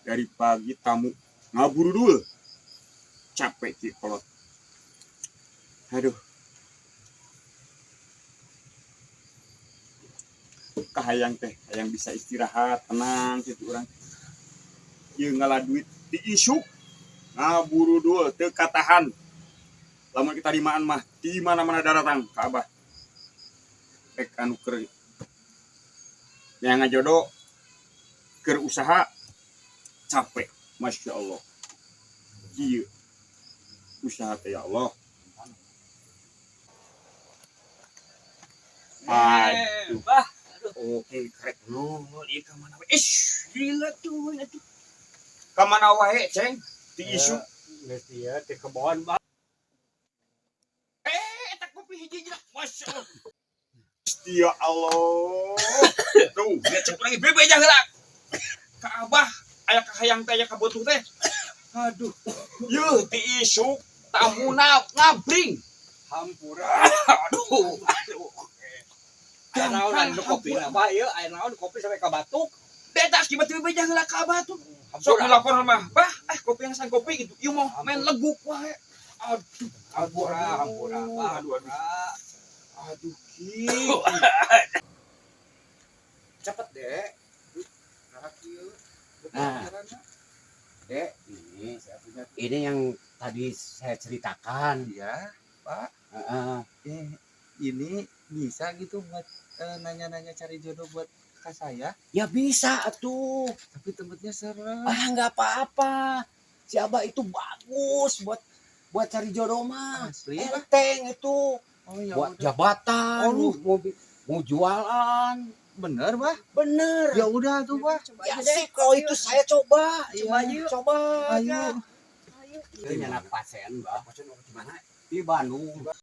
dari pagi tamu ngaburu dulu. Capek ki kolot. Aduh. Kahayang teh, hayang bisa istirahat, tenang gitu orang. Ieu ngalah duit di isu. Ngaburu dulu teu katahan. Lamun kita dimaan mah di mana-mana daratang ka Abah. Rek anu keur yang ngajodoh keur usaha capek, masya Allah. Ieu usaha teh ya Allah. Aduh, Bah, oke krek nol ieu ka mana wae. Gila tuh atuh. Ka mana wae, Ceng? Di isu. geus ieu teh kebon, Bah. Eta kopi hiji jeung masya Allah. Ya Allah. Tuh, lihat cek lagi bebe aja heula. Ka Abah aya kahayang teh aya kabutuh teh. Aduh. Yeuh ti isu tamuna ngabring. Hampura. Aduh. Aya naon anu kopi na, Bah, ieu aya naon kopi sampai ka batuk. Eta akibat bebe aja heula ka Abah tuh. Sok dilapor mah, Bah, kopi yang sang kopi gitu. Ieu mah main leguk wae. Aduh, Hampura, Bah. Aduh. Aduh, ki. Cepet, Dek. Nah, Dek, ini yang tadi saya ceritakan. Ya, Pak. Heeh. Ini bisa gitu buat nanya-nanya cari jodoh buat kak saya. Ya bisa atuh. Tapi tempatnya serem. Nggak apa-apa. Si Abah itu bagus buat cari jodoh mah. Asli, Pak. Enteng itu. Oh ya Buat udah. jabatan, Oh, mau jualan. Bener, Pak. Bener. Ya udah tuh, Pak. Ya sih kalau itu saya coba. Coba. Ayo. Itu nyanak pasien, Mbak. Di Bandung.